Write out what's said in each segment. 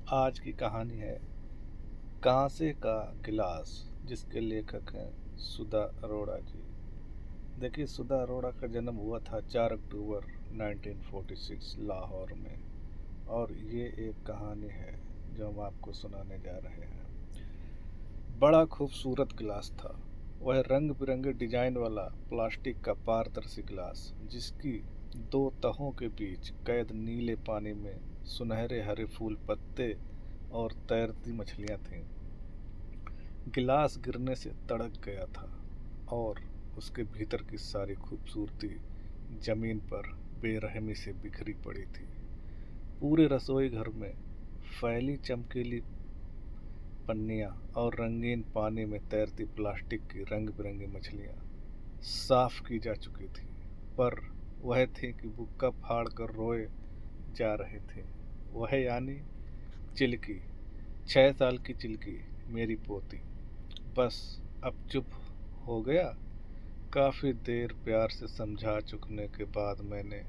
आज की कहानी है कांसे का गिलास, जिसके लेखक हैं सुधा अरोड़ा जी। देखिए, सुधा अरोड़ा का जन्म हुआ था 4 अक्टूबर 1946 लाहौर में। और ये एक कहानी है जो हम आपको सुनाने जा रहे हैं। बड़ा खूबसूरत गिलास था। वह रंग बिरंगे डिजाइन वाला प्लास्टिक का पारदर्शी गिलास, जिसकी दो तहों के बीच कैद नीले पानी में सुनहरे हरे फूल पत्ते और तैरती मछलियां थीं। गिलास गिरने से तड़क गया था और उसके भीतर की सारी खूबसूरती जमीन पर बेरहमी से बिखरी पड़ी थी। पूरे रसोई घर में फैली चमकीली पन्नियां और रंगीन पानी में तैरती प्लास्टिक की रंग बिरंगी मछलियां साफ की जा चुकी थी, पर वह थी कि बुक्का फाड़ कर रोए जा रहे थे। वह यानी चिल्की, 6 साल की चिल्की, मेरी पोती। बस अब चुप हो गया। काफी देर प्यार से समझा चुकने के बाद मैंने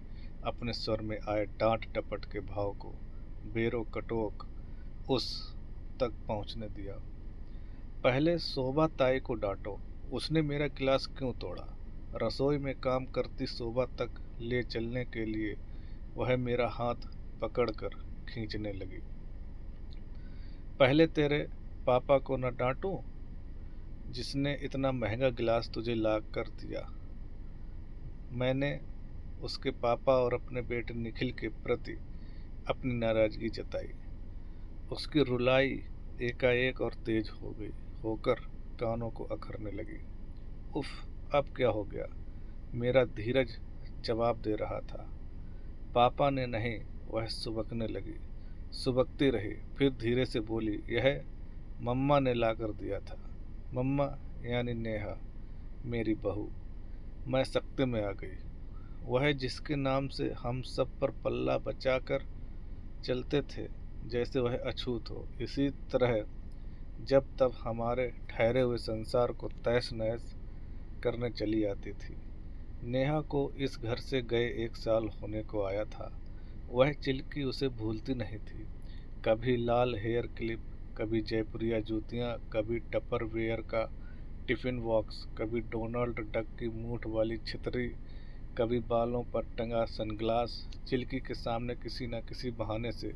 अपने स्वर में आए डांट टपट के भाव को बेरो कटोक उस तक पहुंचने दिया। पहले शोभा ताई को डांटो, उसने मेरा गिलास क्यों तोड़ा। रसोई में काम करती शोभा तक ले चलने के लिए वह मेरा हाथ पकड़कर खींचने लगी। पहले तेरे पापा को न डांटूं, जिसने इतना महंगा गिलास तुझे ला कर दिया। मैंने उसके पापा और अपने बेटे निखिल के प्रति अपनी नाराजगी जताई। उसकी रुलाई एकाएक और तेज हो गई होकर कानों को अखरने लगी। उफ, अब क्या हो गया। मेरा धीरज जवाब दे रहा था। पापा ने नहीं, वह सुबकने लगी। सुबकती रही, फिर धीरे से बोली, यह मम्मा ने ला कर दिया था। मम्मा यानी नेहा, मेरी बहू। मैं सकते में आ गई। वह जिसके नाम से हम सब पर पल्ला बचाकर चलते थे, जैसे वह अछूत हो। इसी तरह जब तब हमारे ठहरे हुए संसार को तहस नहस करने चली आती थी। नेहा को इस घर से गए 1 साल होने को आया था। वह चिल्की उसे भूलती नहीं थी। कभी लाल हेयर क्लिप, कभी जयपुरिया जूतियाँ, कभी टपर वेयर का टिफिन बॉक्स, कभी डोनाल्ड डक की मूठ वाली छतरी, कभी बालों पर टंगा सनग्लास। चिल्की के सामने किसी न किसी बहाने से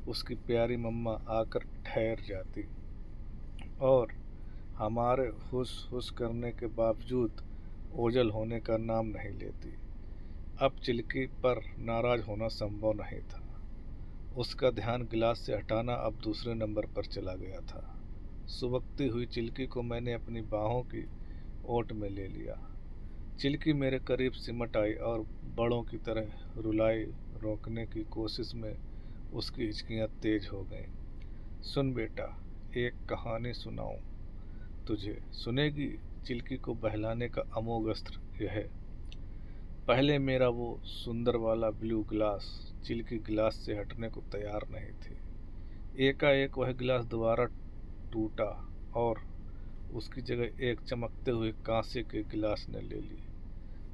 उसकी प्यारी मम्मा आकर ठहर जाती और हमारे हुस हुस करने के बावजूद ओझल होने का नाम नहीं लेती। अब चिल्की पर नाराज होना संभव नहीं था। उसका ध्यान गिलास से हटाना अब दूसरे नंबर पर चला गया था। सुबकती हुई चिल्की को मैंने अपनी बाहों की ओट में ले लिया। चिल्की मेरे करीब सिमट आई और बड़ों की तरह रुलाई। रोकने की कोशिश में उसकी हिचकियां तेज हो गईं। सुन बेटा, एक कहानी सुनाऊं तुझे, सुनेगी। चिल्की को बहलाने का अमोघ अस्त्र यह है। पहले मेरा वो सुंदर वाला ब्लू गिलास। चिल्की गिलास से हटने को तैयार नहीं थी। एकाएक वह गिलास दोबारा टूटा और उसकी जगह एक चमकते हुए कांसे के गिलास ने ले ली।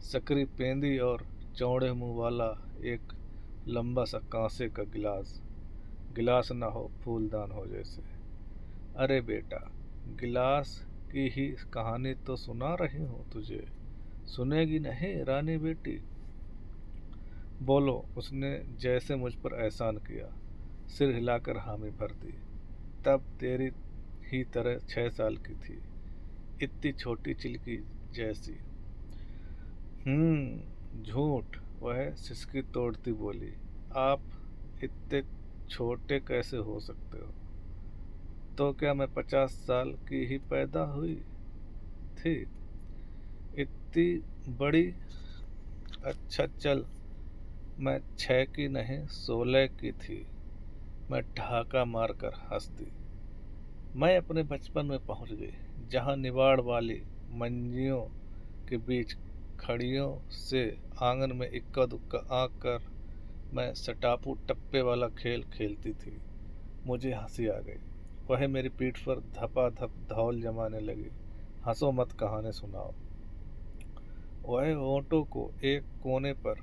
सकरी पेंदी और चौड़े मुंह वाला एक लंबा सा कांसे का गिलास। गिलास ना हो, फूलदान हो जैसे। अरे बेटा, गिलास की ही कहानी तो सुना रही हूँ तुझे, सुनेगी नहीं रानी बेटी। बोलो, उसने जैसे मुझ पर एहसान किया, सिर हिलाकर हामी भर दी। तब तेरी ही तरह 6 साल की थी, इतनी छोटी चिल्की जैसी। झूठ, वह सिसकी तोड़ती बोली। आप इतने छोटे कैसे हो सकते हो। तो क्या मैं 50 साल की ही पैदा हुई थी, इतनी बड़ी। अच्छा चल, मैं 6 की नहीं 16 की थी। मैं ठहाका मारकर हंस दी। मैं अपने बचपन में पहुंच गई, जहां निवाड़ वाली मंजियों के बीच खड़ियों से आंगन में इक्का दुक्का आंक कर मैं सटापू टप्पे वाला खेल खेलती थी। मुझे हंसी आ गई। वह मेरी पीठ पर धपाधप धौल जमाने लगी। हंसो मत, कहानी सुनाओ। वह होंठों को एक कोने पर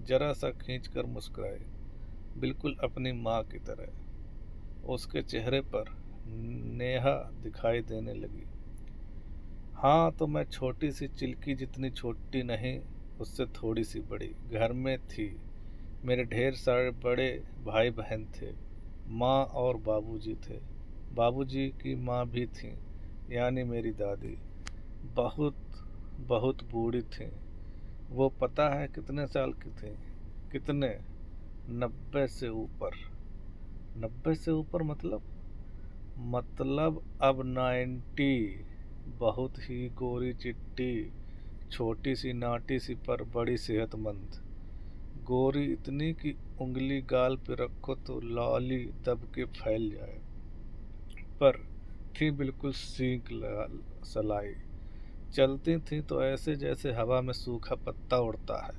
जरा सा खींचकर मुस्कुराई, बिल्कुल अपनी माँ की तरह। उसके चेहरे पर नेहा दिखाई देने लगी। हाँ, तो मैं छोटी सी चिल्की जितनी छोटी नहीं, उससे थोड़ी सी बड़ी घर में थी। मेरे ढेर सारे बड़े भाई बहन थे। माँ और बाबूजी थे। बाबूजी की माँ भी थी, यानी मेरी दादी। बहुत बहुत बूढ़ी थी। वो पता है कितने साल की थी? कितने? 90 से ऊपर। 90 से ऊपर मतलब अब 90। बहुत ही गोरी चिट्टी, छोटी सी नाटी सी पर बड़ी सेहतमंद। गोरी इतनी कि उंगली गाल पे रखो तो लॉली दब के फैल जाए, पर थी बिल्कुल सींग सलाई। चलती थी तो ऐसे जैसे हवा में सूखा पत्ता उड़ता है।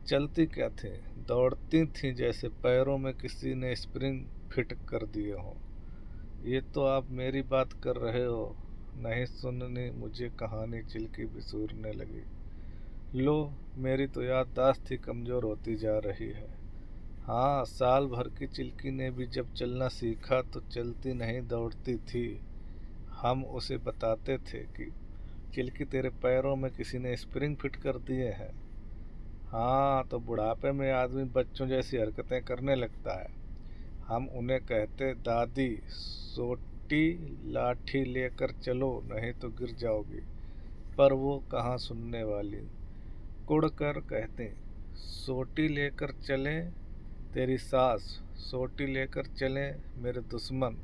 चलती क्या थी, दौड़ती थी जैसे पैरों में किसी ने स्प्रिंग फिट कर दिए हों। ये तो आप मेरी बात कर रहे हो, नहीं सुननी मुझे कहानी? चिल्की बिसूरने लगी। लो, मेरी तो याददाश्त ही कमज़ोर होती जा रही है। हाँ, साल भर की चिल्की ने भी जब चलना सीखा तो चलती नहीं दौड़ती थी। हम उसे बताते थे कि चिल्की तेरे पैरों में किसी ने स्प्रिंग फिट कर दिए हैं। हाँ, तो बुढ़ापे में आदमी बच्चों जैसी हरकतें करने लगता है। हम उन्हें कहते, दादी सोटी लाठी लेकर चलो नहीं तो गिर जाओगी। पर वो कहाँ सुनने वाली। कुड़ कर कहते, सोटी लेकर चलें तेरी सास, सोटी लेकर चलें मेरे दुश्मन,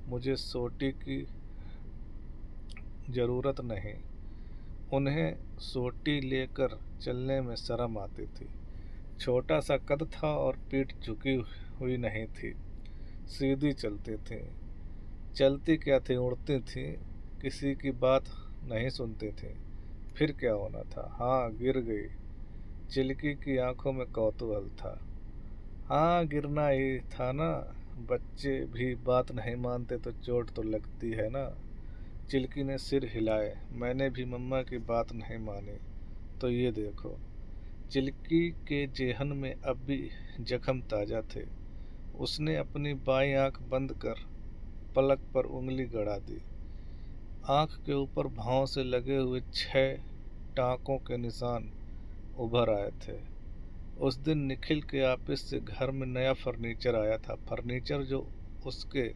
मुझे सोटी की ज़रूरत नहीं। उन्हें सोटी लेकर चलने में शर्म आती थी। छोटा सा कद था और पीठ झुकी हुई नहीं थी। सीधी चलती थी। चलती क्या थी, उड़ती थी। किसी की बात नहीं सुनती थी। फिर क्या होना था? हाँ, गिर गई। चिल्की की आंखों में कौतूहल था। हाँ, गिरना ही था ना। बच्चे भी बात नहीं मानते तो चोट तो लगती है ना। चिल्की ने सिर हिलाए। मैंने भी मम्मा की बात नहीं मानी, तो ये देखो। चिल्की के जेहन में अब भी जख्म ताज़ा थे। उसने अपनी बाईं आंख बंद कर पलक पर उंगली गड़ा दी। आंख के ऊपर भाव से लगे हुए 6 टाँकों के निशान उभर आए थे। उस दिन निखिल के ऑफिस से घर में नया फर्नीचर आया था। फर्नीचर जो उसके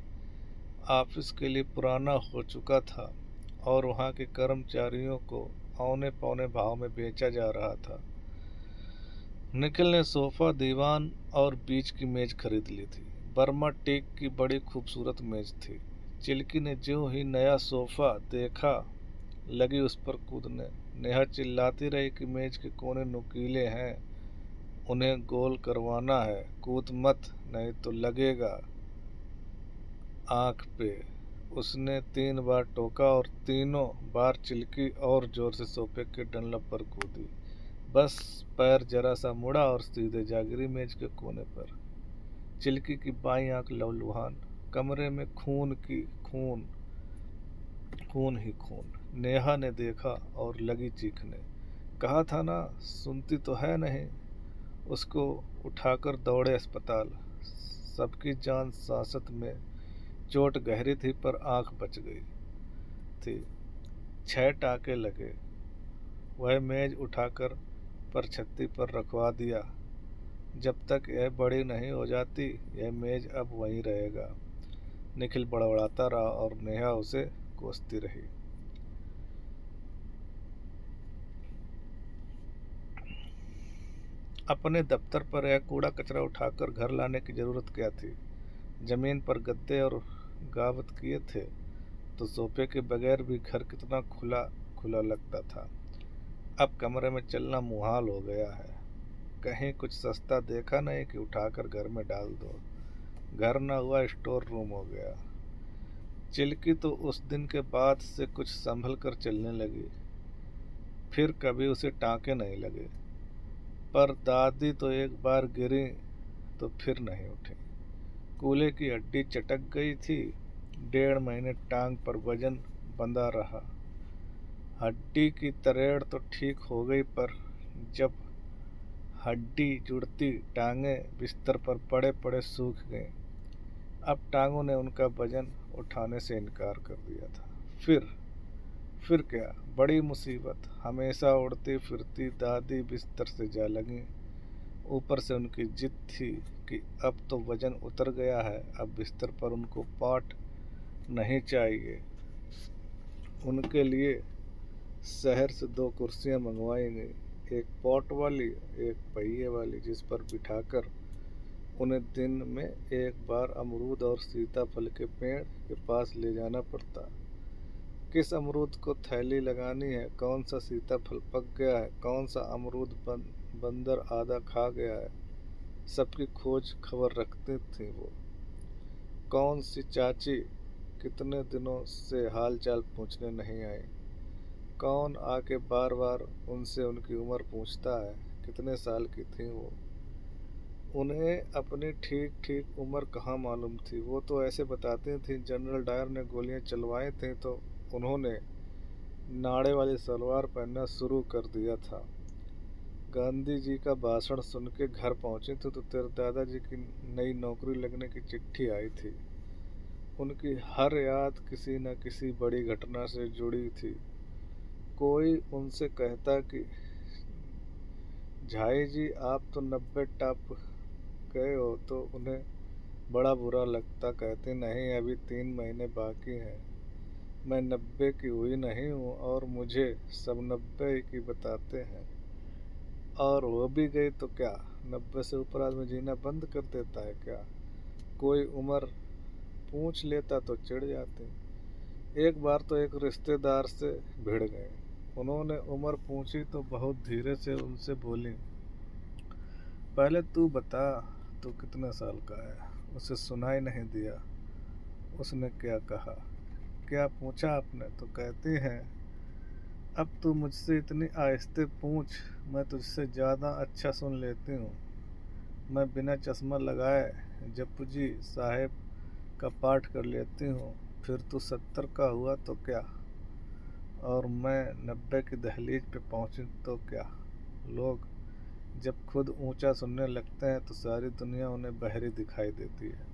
ऑफिस के लिए पुराना हो चुका था और वहाँ के कर्मचारियों को औने पौने भाव में बेचा जा रहा था। निखिल ने सोफ़ा, दीवान और बीच की मेज खरीद ली थी। बर्मा टीक की बड़ी खूबसूरत मेज थी। चिल्की ने ज्यों ही नया सोफ़ा देखा, लगी उस पर कूदने। नेहा चिल्लाती रही कि मेज के कोने नुकीले हैं, उन्हें गोल करवाना है। कूद मत, नहीं तो लगेगा आँख पे। उसने 3 बार टोका और तीनों बार चिल्की और जोर से सोफे के डंलप पर कूदी। बस पैर जरा सा मुड़ा और सीधे जा गिरी मेज के कोने पर। चिल्की की बाईं आंख लहूलुहान। कमरे में खून खून ही खून। नेहा ने देखा और लगी चीखने। कहा था ना, सुनती तो है नहीं। उसको उठाकर दौड़े अस्पताल। सबकी जान सांसत में। चोट गहरी थी पर आंख बच गई थी। 6 टाँके लगे। वह मेज उठाकर परछत्ती पर रखवा दिया। जब तक यह बड़ी नहीं हो जाती, यह मेज अब वहीं रहेगा। निखिल बड़बड़ाता रहा और नेहा उसे कोसती रही। अपने दफ्तर पर यह कूड़ा कचरा उठाकर घर लाने की जरूरत क्या थी? जमीन पर गद्दे और गावत किए थे तो सोफे के बगैर भी घर कितना खुला खुला लगता था। अब कमरे में चलना मुहाल हो गया है। कहीं कुछ सस्ता देखा नहीं कि उठाकर घर में डाल दो। घर न हुआ, स्टोर रूम हो गया। चिल्की तो उस दिन के बाद से कुछ संभल कर चलने लगी। फिर कभी उसे टाँके नहीं लगे। पर दादी तो एक बार गिरी तो फिर नहीं उठी। कूल्हे की हड्डी चटक गई थी। 1.5 महीने टांग पर वजन बंधा रहा। हड्डी की तरेड़ तो ठीक हो गई, पर जब हड्डी जुड़ती टांगें बिस्तर पर पड़े पड़े सूख गईं। अब टांगों ने उनका वजन उठाने से इनकार कर दिया था। फिर क्या, बड़ी मुसीबत। हमेशा उड़ती फिरती दादी बिस्तर से जा लगी। ऊपर से उनकी जिद थी कि अब तो वजन उतर गया है, अब बिस्तर पर उनको पाट नहीं चाहिए। उनके लिए शहर से 2 कुर्सियां मंगवाई गई, एक पॉट वाली, एक पहिए वाली, जिस पर बिठाकर उन्हें दिन में एक बार अमरूद और सीताफल के पेड़ के पास ले जाना पड़ता। किस अमरूद को थैली लगानी है, कौन सा सीताफल पक गया है, कौन सा अमरूद बंदर आधा खा गया है, सबकी खोज खबर रखती थी वो। कौन सी चाची कितने दिनों से हाल चाल पूछने नहीं आई, कौन आके बार बार उनसे उनकी उम्र पूछता है, कितने साल की थी वो। उन्हें अपनी ठीक ठीक उम्र कहाँ मालूम थी। वो तो ऐसे बताती थी, जनरल डायर ने गोलियां चलवाई थी तो उन्होंने नाड़े वाली सलवार पहनना शुरू कर दिया था। गांधी जी का भाषण सुन के घर पहुंची थी तो तेरे दादाजी की नई नौकरी लगने की चिट्ठी आई थी। उनकी हर याद किसी न किसी बड़ी घटना से जुड़ी थी। कोई उनसे कहता कि झाई जी आप तो 90 टप गए हो, तो उन्हें बड़ा बुरा लगता। कहते नहीं, अभी 3 महीने बाकी हैं, मैं 90 की हुई नहीं हूँ और मुझे सब 90 की बताते हैं। और हो भी गई तो क्या, 90 से ऊपर आदमी जीना बंद कर देता है क्या। कोई उम्र पूछ लेता तो चिढ़ जाते। एक बार तो एक रिश्तेदार से भिड़ गए। उन्होंने उम्र पूछी तो बहुत धीरे से उनसे बोली, पहले तू बता, तू कितने साल का है। उसे सुनाई नहीं दिया। उसने क्या कहा, क्या पूछा आपने, तो कहती हैं, अब तू मुझसे इतनी आहिस्ते पूछ, मैं तुझसे ज़्यादा अच्छा सुन लेती हूँ। मैं बिना चश्मा लगाए जपुजी साहेब का पाठ कर लेती हूँ। फिर तू 70 का हुआ तो क्या, और मैं 90 की दहलीज पे पहुँची तो क्या। लोग जब खुद ऊंचा सुनने लगते हैं तो सारी दुनिया उन्हें बहरी दिखाई देती है।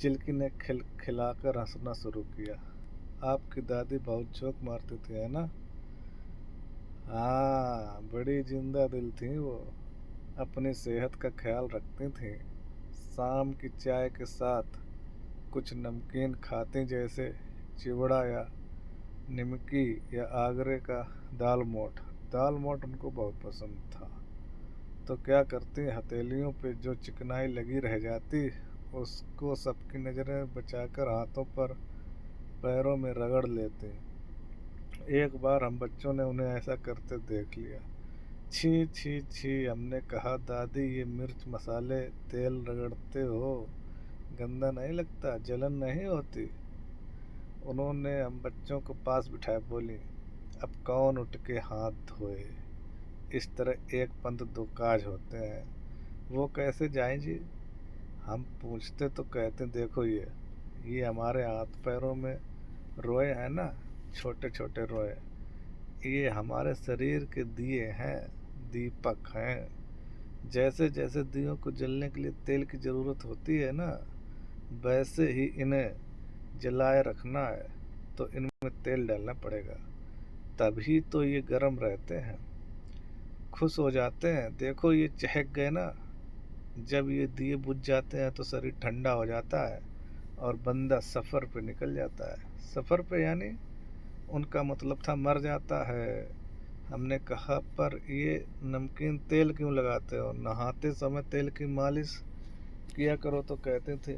चिल्की ने खिलखिलाकर हंसना शुरू किया। आपकी दादी बहुत जोक मारती थी, है ना। हाँ, बड़ी जिंदा दिल थी वो। अपनी सेहत का ख्याल रखती थी। शाम की चाय के साथ कुछ नमकीन खाती, जैसे चिवड़ा या निमकी या आगरे का दाल मोठ। दाल मोठ उनको बहुत पसंद था। तो क्या करती, हथेलियों पे जो चिकनाई लगी रह जाती उसको सबकी नज़रें बचाकर हाथों पर पैरों में रगड़ लेती। एक बार हम बच्चों ने उन्हें ऐसा करते देख लिया। छी छी छी, हमने कहा दादी ये मिर्च मसाले तेल रगड़ते हो, गंदा नहीं लगता, जलन नहीं होती। उन्होंने हम बच्चों को पास बिठाए बोली, अब कौन उठ के हाथ धोए। इस तरह एक पंथ 2 काज होते हैं। वो कैसे जाएं जी। हम पूछते तो कहते, देखो ये हमारे हाथ पैरों में रोए हैं ना, छोटे छोटे रोए, ये हमारे शरीर के दिए हैं, दीपक हैं। जैसे जैसे दियों को जलने के लिए तेल की ज़रूरत होती है ना, वैसे ही इन्हें जलाए रखना है तो इनमें तेल डालना पड़ेगा, तभी तो ये गर्म रहते हैं, खुश हो जाते हैं। देखो ये चहक गए ना। जब ये दिए बुझ जाते हैं तो शरीर ठंडा हो जाता है और बंदा सफ़र पे निकल जाता है। सफ़र पे यानी उनका मतलब था मर जाता है। हमने कहा, पर ये नमकीन तेल क्यों लगाते हो, नहाते समय तेल की मालिश किया करो। तो कहते थे,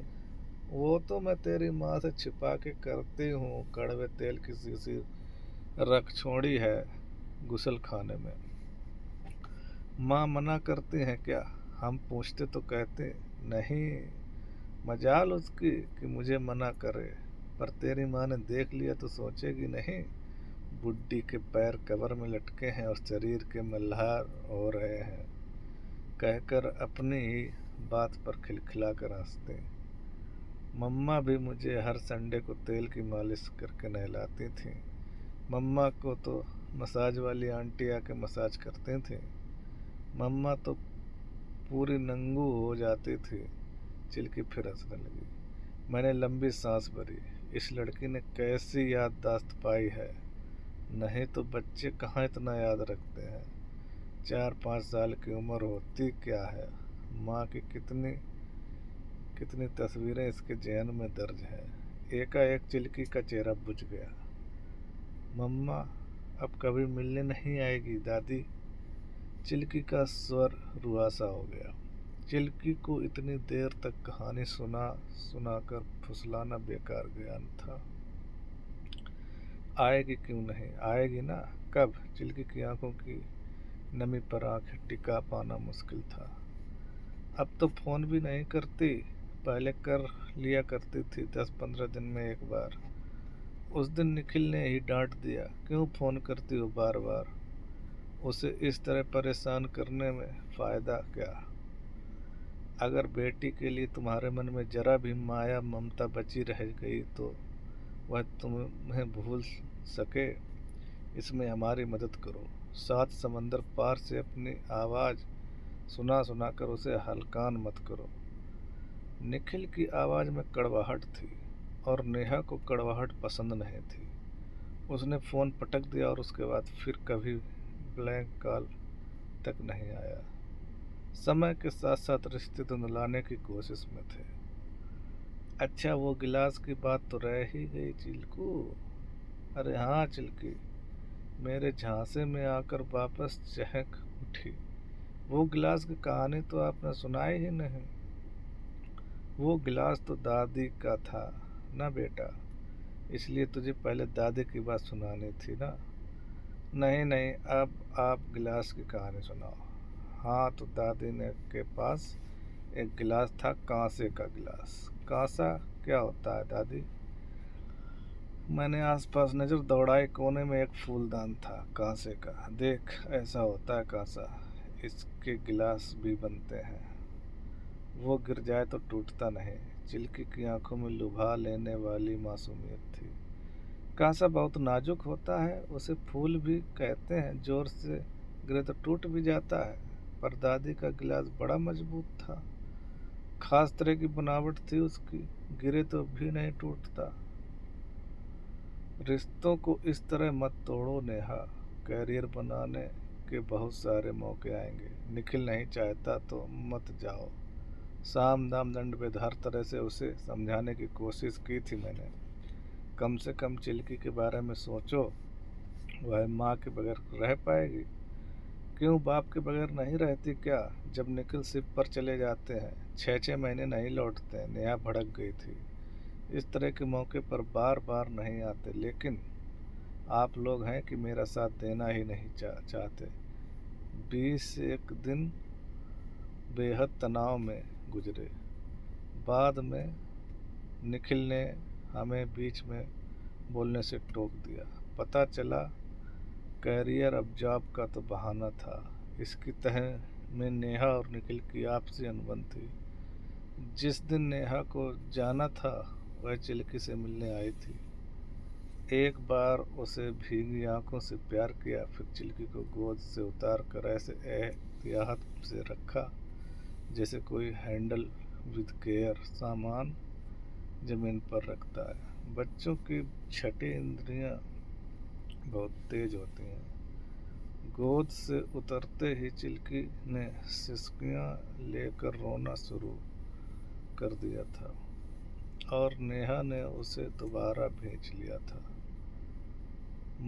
वो तो मैं तेरी माँ से छिपा के करती हूँ, कड़वे तेल की शीशी रख छोड़ी है गुसल खाने में। माँ मना करती हैं क्या। हम पूछते तो कहते, नहीं, मजाल उसकी कि मुझे मना करे, पर तेरी माँ ने देख लिया तो सोचेगी नहीं, बुड्ढी के पैर कब्र में लटके हैं और शरीर के मल्हार हो रहे हैं। कहकर अपनी ही बात पर खिलखिला कर हंसते। मम्मा भी मुझे हर संडे को तेल की मालिश करके नहलाती थी। मम्मा को तो मसाज वाली आंटी आके मसाज करती थी। मम्मा तो पूरी नंगू हो जाती थी। चिल्की फिर हंसने लगी। मैंने लंबी सांस भरी। इस लड़की ने कैसी याददाश्त पाई है, नहीं तो बच्चे कहाँ इतना याद रखते हैं। 4-5 साल की उम्र होती क्या है। माँ की कितनी कितनी तस्वीरें इसके ज़हन में दर्ज हैं। एकाएक चिल्की का चेहरा बुझ गया। मम्मा अब कभी मिलने नहीं आएगी दादी। चिल्की का स्वर रुआसा हो गया। चिल्की को इतनी देर तक कहानी सुना सुनाकर फुसलाना बेकार ज्ञान था। आएगी क्यों नहीं, आएगी ना। कब। चिल्की की आंखों की नमी पर आंखें टिका पाना मुश्किल था। अब तो फोन भी नहीं करती, पहले कर लिया करती थी 10-15 दिन में एक बार। उस दिन निखिल ने ही डांट दिया, क्यों फोन करती हो बार बार। उसे इस तरह परेशान करने में फायदा क्या। अगर बेटी के लिए तुम्हारे मन में जरा भी माया ममता बची रह गई तो वह तुम्हें भूल सके, इसमें हमारी मदद करो। 7 समंदर पार से अपनी आवाज़ सुना सुना कर उसे हलकान मत करो। निखिल की आवाज़ में कड़वाहट थी और नेहा को कड़वाहट पसंद नहीं थी। उसने फ़ोन पटक दिया और उसके बाद फिर कभी ब्लैंक कॉल तक नहीं आया। समय के साथ साथ रिश्ते धुंधलाने की कोशिश में थे। अच्छा, वो गिलास की बात तो रह ही गई चिल्कू। अरे हाँ चिल्की, मेरे झांसे में आकर वापस चहक उठी। वो गिलास की कहानी तो आपने सुनाई ही नहीं। वो गिलास तो दादी का था ना बेटा, इसलिए तुझे पहले दादी की बात सुनानी थी ना। नहीं नहीं, अब आप गिलास की कहानी सुनाओ। हाँ तो दादी ने के पास एक गिलास था, कांसे का गिलास। कांसा क्या होता है दादी। मैंने आसपास नज़र दौड़ाई, कोने में एक फूलदान था कांसे का। देख, ऐसा होता है कांसा, इसके गिलास भी बनते हैं। वो गिर जाए तो टूटता नहीं। चिल्की की आंखों में लुभा लेने वाली मासूमियत थी। कांसा बहुत नाजुक होता है, उसे फूल भी कहते हैं। जोर से गिरे तो टूट भी जाता है, पर दादी का गिलास बड़ा मजबूत था। खास तरह की बनावट थी उसकी, गिरे तो भी नहीं टूटता। रिश्तों को इस तरह मत तोड़ो नेहा, कैरियर बनाने के बहुत सारे मौके आएंगे। निखिल नहीं चाहता तो मत जाओ। साम दाम दंड भेद हर तरह से उसे समझाने की कोशिश की थी मैंने। कम से कम चिल्की के बारे में सोचो, वह माँ के बगैर रह पाएगी। क्यों, बाप के बगैर नहीं रहती क्या। जब निखिल शिप पर चले जाते हैं 6-6 महीने नहीं लौटते। नेहा भड़क गई थी। इस तरह के मौके पर बार बार नहीं आते, लेकिन आप लोग हैं कि मेरा साथ देना ही नहीं चाहते। 21 दिन बेहद तनाव में गुजरे। बाद में निखिल ने हमें बीच में बोलने से टोक दिया। पता चला कैरियर अब जॉब का तो बहाना था। इसकी तह में नेहा और निखिल की आपसी अनबन थी। जिस दिन नेहा को जाना था वह चिल्की से मिलने आई थी। एक बार उसे भीगी आंखों से प्यार किया, फिर चिल्की को गोद से उतार कर ऐसे एहतियात से रखा जैसे कोई हैंडल विद केयर सामान जमीन पर रखता है। बच्चों की छठी इंद्रियां बहुत तेज होती हैं। गोद से उतरते ही चिल्की ने सिसकियां लेकर रोना शुरू कर दिया था और नेहा ने उसे दोबारा भींच लिया था।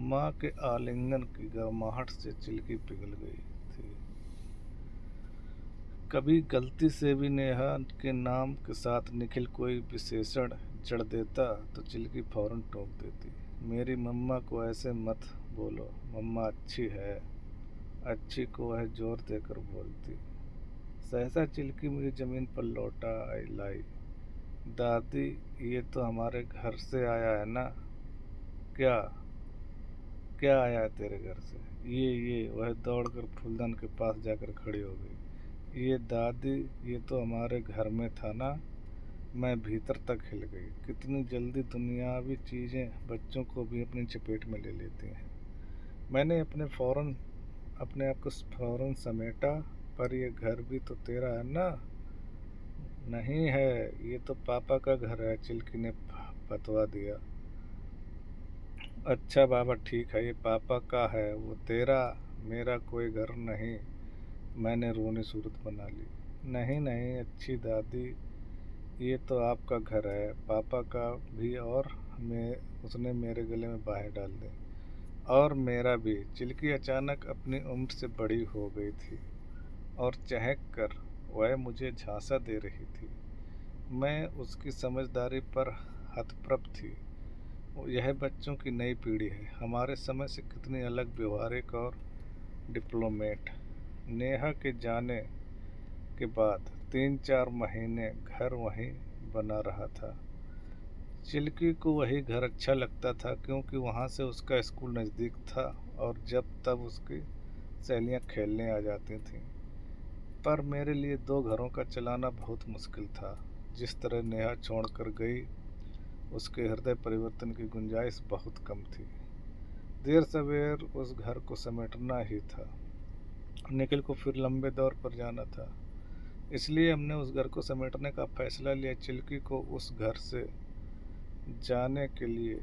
माँ के आलिंगन की गर्माहट से चिल्की पिघल गई थी। कभी गलती से भी नेहा के नाम के साथ निखिल कोई विशेषण जड़ देता तो चिल्की फौरन टोक देती। मेरी मम्मा को ऐसे मत बोलो, मम्मा अच्छी है। अच्छी को वह जोर देकर बोलती। सहसा चिल्की मुझे ज़मीन पर लौटा लाई। दादी, ये तो हमारे घर से आया है ना। क्या क्या आया है तेरे घर से। ये वह दौड़कर फूलदान के पास जाकर खड़ी हो गई। ये दादी, ये तो हमारे घर में था ना। मैं भीतर तक हिल गई। कितनी जल्दी दुनियावी चीज़ें बच्चों को भी अपनी चपेट में ले लेती हैं। मैंने अपने आप को फौरन समेटा। पर ये घर भी तो तेरा है ना। नहीं है, ये तो पापा का घर है, चिल्की ने बतवा दिया। अच्छा बाबा ठीक है, ये पापा का है, वो तेरा, मेरा कोई घर नहीं। मैंने रोनी सूरत बना ली। नहीं नहीं अच्छी दादी, ये तो आपका घर है, पापा का भी, और मैं उसने मेरे गले में बाहें डाल दी। और मेरा भी। चिल्की अचानक अपनी उम्र से बड़ी हो गई थी और चहक कर वह मुझे झांसा दे रही थी। मैं उसकी समझदारी पर हतप्रभ थी। यह बच्चों की नई पीढ़ी है, हमारे समय से कितनी अलग, व्यवहारिक और डिप्लोमेट। नेहा के जाने के बाद 3-4 महीने घर वहीं बना रहा था। चिल्की को वही घर अच्छा लगता था क्योंकि वहाँ से उसका स्कूल नज़दीक था और जब तब उसकी सहेलियाँ खेलने आ जाती थीं। पर मेरे लिए दो घरों का चलाना बहुत मुश्किल था। जिस तरह नेहा छोड़कर गई, उसके हृदय परिवर्तन की गुंजाइश बहुत कम थी। देर सवेर उस घर को समेटना ही था। निखिल को फिर लंबे दौर पर जाना था, इसलिए हमने उस घर को समेटने का फैसला लिया। चिल्की को उस घर से जाने के लिए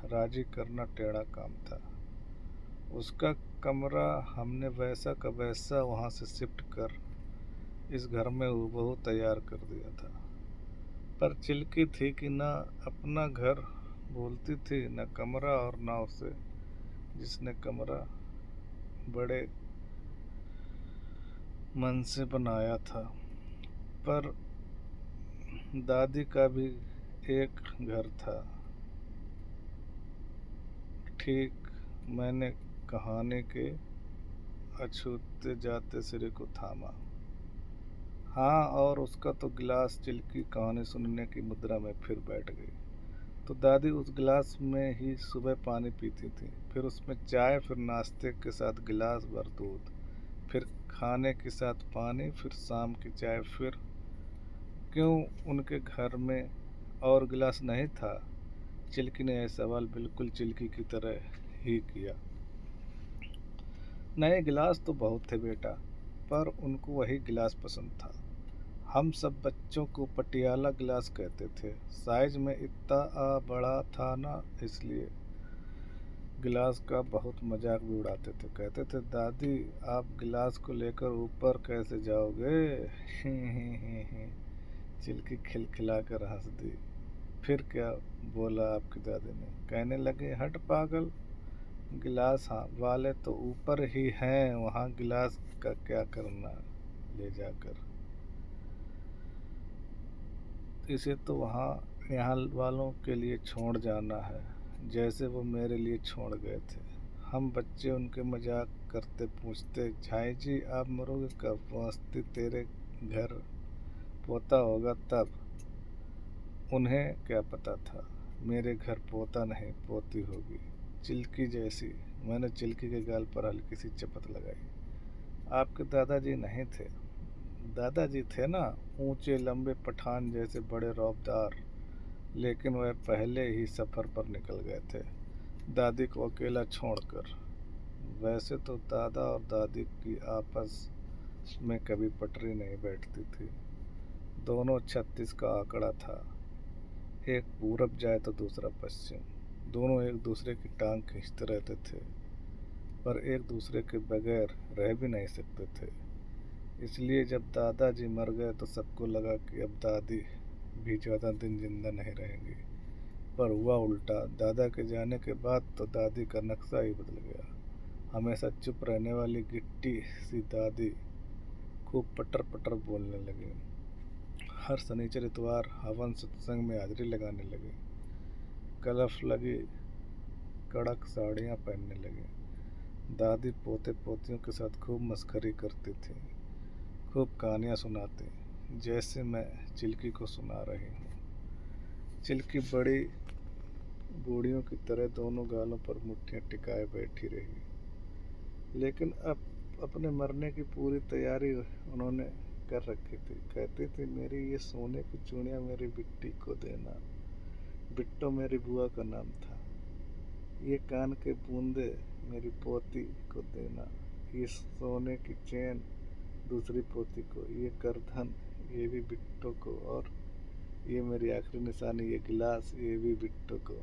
राजी करना टेढ़ा काम था। उसका कमरा हमने वैसा का वैसा वहाँ से शिफ्ट कर इस घर में हूबहू तैयार कर दिया था। पर चिल्की थी कि न अपना घर भूलती थी, न कमरा, और न उसे जिसने कमरा बड़े मन से बनाया था। पर दादी का भी एक घर था। ठीक, मैंने कहानी के अछूते जाते सिरे को थामा। हाँ, और उसका तो गिलास। चिल्की कहानी सुनने की मुद्रा में फिर बैठ गई। तो दादी उस गिलास में ही सुबह पानी पीती थी, फिर उसमें चाय, फिर नाश्ते के साथ गिलास भर दूध, फिर खाने के साथ पानी, फिर शाम की चाय। फिर क्यों उनके घर में और गिलास नहीं था? चिल्की ने यह सवाल बिल्कुल चिल्की की तरह ही किया। नए गिलास तो बहुत थे बेटा, पर उनको वही गिलास पसंद था। हम सब बच्चों को पटियाला गिलास कहते थे, साइज में इतना बड़ा था ना, इसलिए गिलास का बहुत मजाक भी उड़ाते थे। कहते थे, दादी आप गिलास को लेकर ऊपर कैसे जाओगे? चिल्की खिलखिलाकर हंस दी। फिर क्या बोला आपकी दादी ने? कहने लगे, हट पागल, गिलास हाँ वाले तो ऊपर ही हैं, वहाँ गिलास का क्या करना ले जाकर? इसे तो वहाँ यहाँ वालों के लिए छोड़ जाना है, जैसे वो मेरे लिए छोड़ गए थे। हम बच्चे उनके मजाक करते पूछते, झाई जी आप मरोगे कब? पहुँचती तेरे घर पोता होगा तब। उन्हें क्या पता था मेरे घर पोता नहीं पोती होगी, चिल्की जैसी। मैंने चिल्की के गाल पर हल्की सी चपत लगाई। आपके दादाजी नहीं थे? दादाजी थे ना, ऊंचे लंबे पठान जैसे, बड़े रौबदार, लेकिन वह पहले ही सफ़र पर निकल गए थे, दादी को अकेला छोड़कर। वैसे तो दादा और दादी की आपस में कभी पटरी नहीं बैठती थी। दोनों 36 का आंकड़ा था, एक पूरब जाए तो दूसरा पश्चिम। दोनों एक दूसरे की टांग खींचते रहते थे, पर एक दूसरे के बगैर रह भी नहीं सकते थे। इसलिए जब दादाजी मर गए तो सबको लगा कि अब दादी भी ज़्यादा दिन जिंदा नहीं रहेंगी। पर हुआ उल्टा। दादा के जाने के बाद तो दादी का नक्शा ही बदल गया। हमेशा चुप रहने वाली गिट्टी सी दादी खूब पटर पटर बोलने लगी। हर शनिचर इतवार हवन सत्संग में हाजिरी लगाने लगी। कलफ लगी कड़क साड़ियाँ पहनने लगी। दादी पोते पोतियों के साथ खूब मस्करी करती थी, खूब कहानियाँ सुनाती, जैसे मैं चिल्की को सुना रही हूँ। चिल्की बड़ी बूढ़ियों की तरह दोनों गालों पर मुट्ठियाँ टिकाए बैठी रही, लेकिन अब अपने मरने की पूरी तैयारी उन्होंने कर रखी थी। कहती थी, मेरी ये सोने की चूड़ियाँ मेरी बिट्टी को देना। बिट्टो मेरी बुआ का नाम था। ये कान के बूंदे मेरी पोती को देना। ये सोने की चेन दूसरी पोती को। ये करधन ये भी बिट्टो को, और ये मेरी आखिरी निशानी, ये गिलास, ये भी बिट्टो को।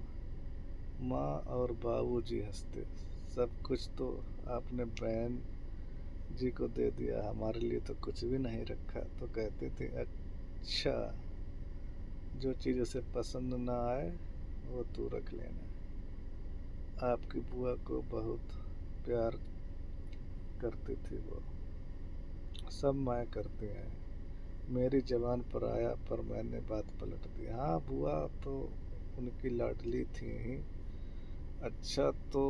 माँ और बाबूजी हंसते, सब कुछ तो आपने बहन जी को दे दिया, हमारे लिए तो कुछ भी नहीं रखा। तो कहती थी, अच्छा, जो चीज़ उसे पसंद ना आए वो तू रख लेना। आपकी बुआ को बहुत प्यार करती थी वो, सब माँ करती हैं। मेरी जबान पर आया पर मैंने बात पलट दी। हाँ, बुआ तो उनकी लाडली थी ही। अच्छा, तो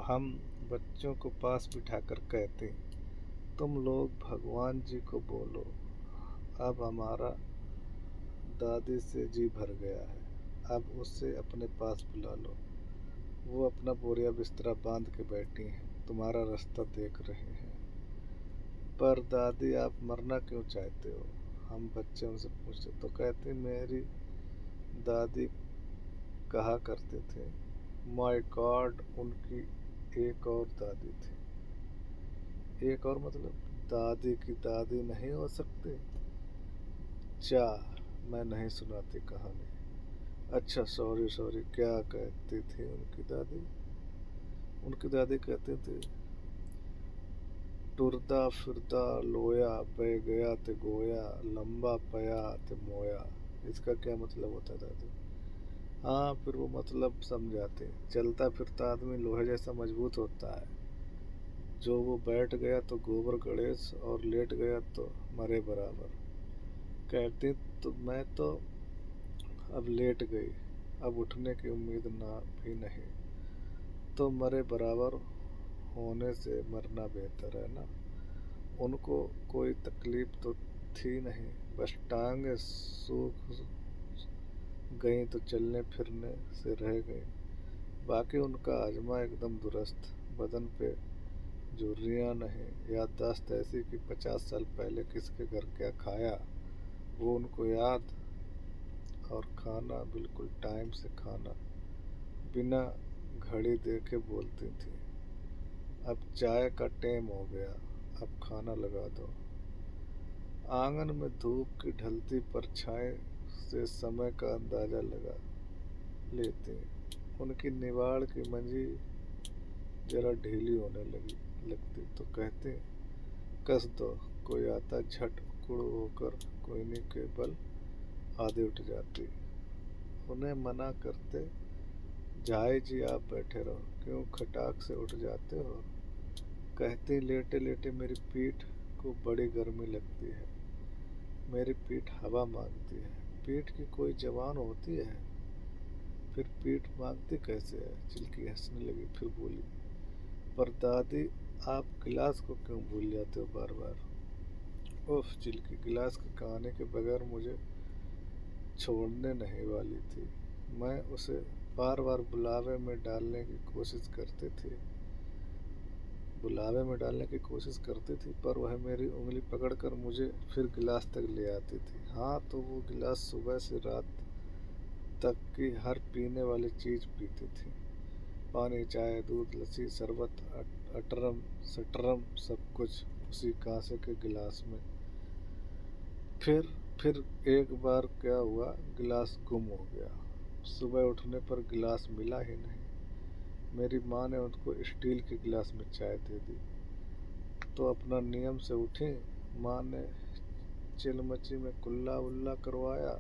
हम बच्चों को पास बिठाकर कहते, तुम लोग भगवान जी को बोलो, अब हमारा दादी से जी भर गया है, अब उसे अपने पास बुला लो। वो अपना बोरिया बिस्तरा बांध के बैठी हैं, तुम्हारा रास्ता देख रहे हैं। पर दादी, आप मरना क्यों चाहते हो? हम बच्चे उनसे पूछते तो कहती, मेरी दादी कहा करते थे, माय गॉड, उनकी एक और दादी थी। एक और मतलब दादी की दादी नहीं हो सकती? चा, मैं नहीं सुनाती कहानी। अच्छा, सॉरी सॉरी, क्या कहती थी उनकी दादी? उनकी दादी कहते थे, टुरदा फिरदा लोया, बह गया ते गोया, लंबा पया ते मोया। इसका क्या मतलब होता है दादी? हाँ, फिर वो मतलब समझाते, चलता फिरता आदमी लोहे जैसा मजबूत होता है, जो वो बैठ गया तो गोबर गणेश और लेट गया तो मरे बराबर। कहती, तो मैं तो अब लेट गई, अब उठने की उम्मीद ना भी नहीं, तो मरे बराबर होने से मरना बेहतर है ना। उनको कोई तकलीफ तो थी नहीं, बस टांगे सूख गई तो चलने फिरने से रह गई। बाकी उनका हजमा एकदम दुरुस्त, बदन पे झुर्रियाँ नहीं, याददाश्त ऐसी कि 50 साल पहले किसके घर क्या खाया वो उनको याद, और खाना बिल्कुल टाइम से खाना, बिना घड़ी देखे बोलती थी, अब चाय का टाइम हो गया, अब खाना लगा दो। आंगन में धूप की ढलती परछाई से समय का अंदाजा लगा लेती। उनकी निवाड़ की मंजी जरा ढीली होने लगती तो कहते, कस दो, कोई आता झट उकड़ होकर कोयने के बल आधे उठ जाती। उन्हें मना करते, झाई जी आप बैठे रहो, क्यों खटाक से उठ जाते हो? कहती, लेटे लेटे मेरी पीठ को बड़ी गर्मी लगती है, मेरी पीठ हवा मांगती है। पीठ की कोई जवान होती है? फिर पीठ मांगती कैसे है? चिल्की हंसने लगी, फिर बोली, पर दादी, आप गिलास को क्यों भूल जाते हो बार बार? ओह चिल्की, गिलास की कहानी के बगैर मुझे छोड़ने नहीं वाली थी। मैं उसे बार बार बुलावे में डालने की कोशिश करती थी, पर वह मेरी उंगली पकड़कर मुझे फिर गिलास तक ले आती थी। हाँ, तो वो गिलास सुबह से रात तक की हर पीने वाली चीज़ पीती थी, पानी, चाय, दूध, लस्सी, शरबत, अटरम सटरम, सब कुछ उसी कांसे के गिलास में। फिर फिर एक बार क्या हुआ, गिलास गुम हो गया। सुबह उठने पर गिलास मिला ही नहीं। मेरी माँ ने उनको स्टील के गिलास में चाय दे दी, तो अपना नियम से उठी। माँ ने चिलमची में कुल्ला उल्ला करवाया,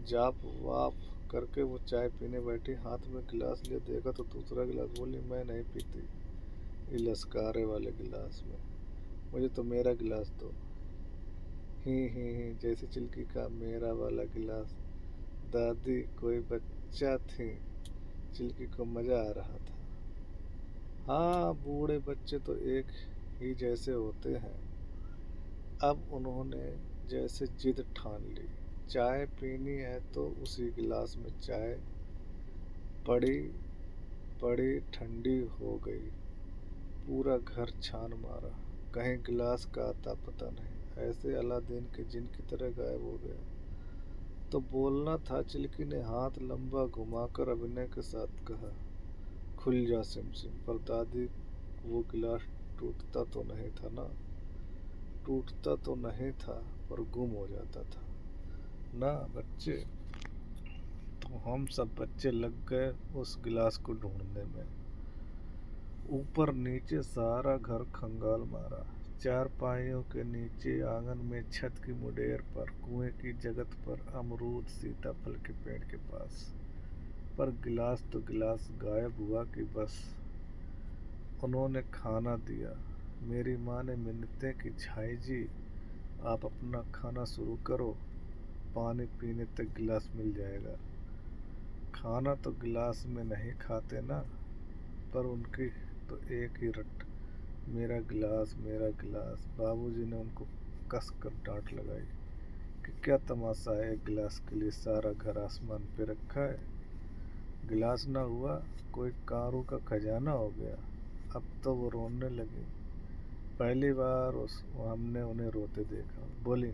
जाप वाप करके वो चाय पीने बैठी, हाथ में गिलास लिए देखा तो दूसरा गिलास, बोली, मैं नहीं पीती ये लस्कारे वाले गिलास में, मुझे तो मेरा गिलास दो। ही जैसे चिल्की का मेरा वाला गिलास। दादी कोई बच्चा थी, चिल्की को मजा आ रहा था। हाँ, बूढ़े बच्चे तो एक ही जैसे होते हैं। अब उन्होंने जैसे जिद ठान ली, चाय पीनी है तो उसी गिलास में चाय। पड़ी पड़ी ठंडी हो गई, पूरा घर छान मारा, कहीं गिलास का आता पता नहीं, ऐसे अलादीन के जिन की तरह गायब हो गया। तो बोलना था, चिल्की ने हाथ लंबा घुमाकर अभिनय के साथ कहा, खुल जा सिमसिम। पर दादी, वो गिलास टूटता तो नहीं था ना? टूटता तो नहीं था, पर गुम हो जाता था ना बच्चे। तो हम सब बच्चे लग गए उस गिलास को ढूंढने में। ऊपर नीचे सारा घर खंगाल मारा, चारपाइयों के नीचे, आंगन में, छत की मुडेर पर, कुएं की जगत पर, अमरूद सीताफल के पेड़ के पास। पर गिलास तो गिलास गायब हुआ कि बस। उन्होंने खाना दिया। मेरी माँ ने मिन्नतें की, झाई जी आप अपना खाना शुरू करो, पानी पीने तक गिलास मिल जाएगा। खाना तो गिलास में नहीं खाते ना, पर उनकी तो एक ही रट, मेरा गिलास मेरा गिलास। बाबूजी ने उनको कस कर डांट लगाई कि क्या तमाशा है, एक गिलास के लिए सारा घर आसमान पे रखा है। गिलास ना हुआ कोई कारू का खजाना हो गया। अब तो वो रोने लगी। पहली बार हमने उन्हें रोते देखा। बोली,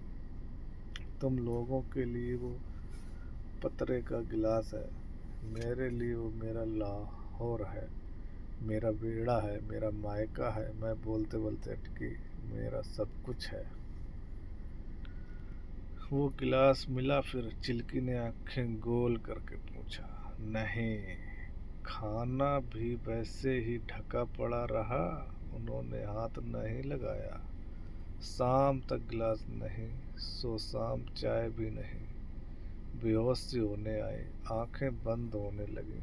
तुम लोगों के लिए वो पतरे का गिलास है, मेरे लिए वो मेरा लाहौर है, मेरा बेड़ा है, मेरा मायका है। मैं बोलते बोलते अटकी, मेरा सब कुछ है। वो गिलास मिला फिर। चिल्की ने आंखें गोल करके पूछा, नहीं, खाना भी वैसे ही ढका पड़ा रहा? उन्होंने हाथ नहीं लगाया। शाम तक गिलास नहीं, सो शाम चाय भी नहीं। बेहोश सी होने आई, आंखें बंद होने लगी।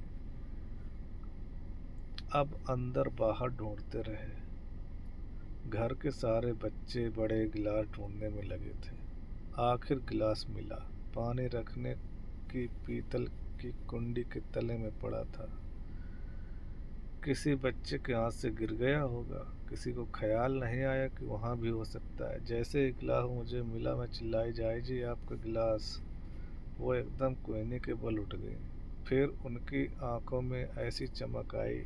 अब अंदर बाहर ढूंढते रहे। घर के सारे बच्चे बड़े गिलास ढूंढने में लगे थे। आखिर गिलास मिला। पानी रखने की पीतल की कुंडी के तले में पड़ा था। किसी बच्चे के हाथ से गिर गया होगा। किसी को ख्याल नहीं आया कि वहाँ भी हो सकता है। जैसे ही गिलास मुझे मिला, मैं चिल्लाई, जाई जी आपका गिलास। वो एकदम कोयने के बल उठ गई। फिर उनकी आंखों में ऐसी चमक आई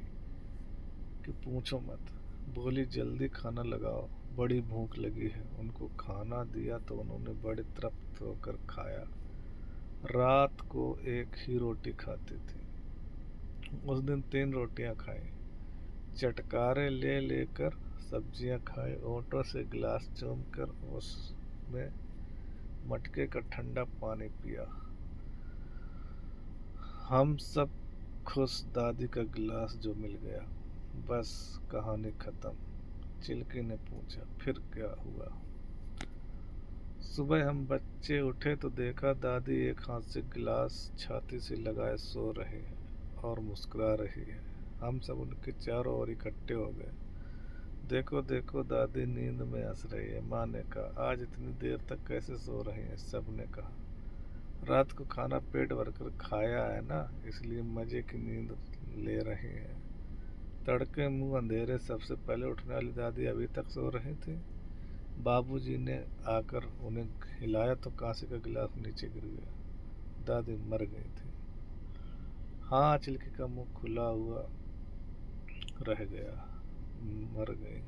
कि पूछो मत। बोली, जल्दी खाना लगाओ, बड़ी भूख लगी है। उनको खाना दिया तो उन्होंने बड़े तृप्त होकर खाया। रात को एक ही रोटी खाती थी। उस दिन 3 रोटियां खाई। चटकारे ले लेकर सब्जियां खाई। ओंठों से गिलास चूम कर उसमें मटके का ठंडा पानी पिया। हम सब खुश। दादी का गिलास जो मिल गया। बस कहानी खत्म। चिल्की ने पूछा, फिर क्या हुआ? सुबह हम बच्चे उठे तो देखा दादी एक हाथ से गिलास छाती से लगाए सो रही है और मुस्कुरा रही है। हम सब उनके चारों ओर इकट्ठे हो गए। देखो देखो, दादी नींद में हंस रही है। माँ ने कहा, आज इतनी देर तक कैसे सो रही हैं? सब ने कहा, रात को खाना पेट भरकर खाया है ना, इसलिए मजे की नींद ले रही हैं। तड़के मुंह अंधेरे सबसे पहले उठने वाली दादी अभी तक सो रही थी। बाबूजी ने आकर उन्हें हिलाया तो कांसे का गिलास नीचे गिर गया। दादी मर गई थी। हाँ, चिल्की का मुंह खुला हुआ रह गया। मर गई,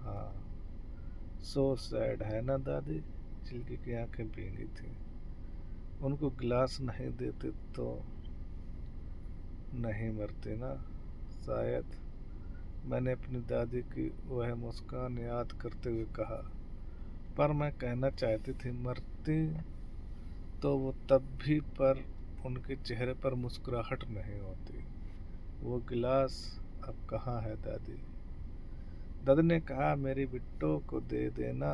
हाँ। सो सैड है ना दादी? चिल्की की आंखें भीगी थी। उनको गिलास नहीं देते तो नहीं मरती ना, शायद। मैंने अपनी दादी की वह मुस्कान याद करते हुए कहा, पर मैं कहना चाहती थी, मरती तो वो तब भी, पर उनके चेहरे पर मुस्कुराहट नहीं होती। वो गिलास अब कहाँ है दादी? दादी ने कहा, मेरी बिट्टो को दे देना,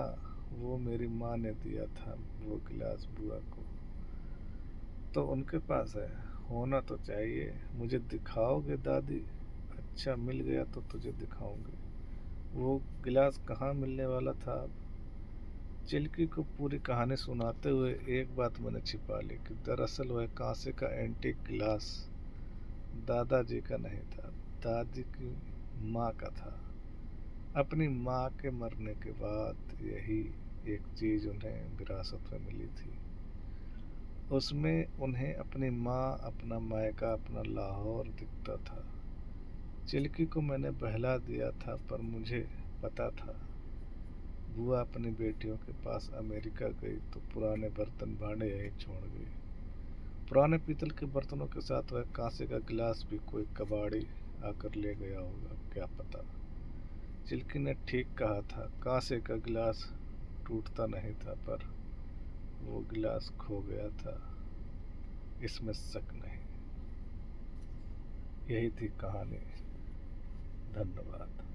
वो मेरी माँ ने दिया था वो गिलास बुआ को। तो उनके पास है, होना तो चाहिए। मुझे दिखाओगे दादी? अच्छा, मिल गया तो तुझे दिखाऊंगी। वो गिलास कहाँ मिलने वाला था अब? चिल्की को पूरी कहानी सुनाते हुए एक बात मैंने छिपा ली कि दरअसल वह कांसे का एंटीक गिलास दादाजी का नहीं था, दादी की माँ का था। अपनी माँ के मरने के बाद यही एक चीज़ उन्हें विरासत में मिली थी। उसमें उन्हें अपनी माँ, अपना मायका, अपना लाहौर दिखता था। चिल्की को मैंने बहला दिया था, पर मुझे पता था बुआ अपनी बेटियों के पास अमेरिका गई तो पुराने बर्तन भांडे यहीं छोड़ गई। पुराने पीतल के बर्तनों के साथ वह कांसे का गिलास भी कोई कबाड़ी आकर ले गया होगा, क्या पता। चिल्की ने ठीक कहा था, कांसे का गिलास टूटता नहीं था, पर वो गिलास खो गया था, इसमें शक नहीं। यही थी कहानी। धन्यवाद।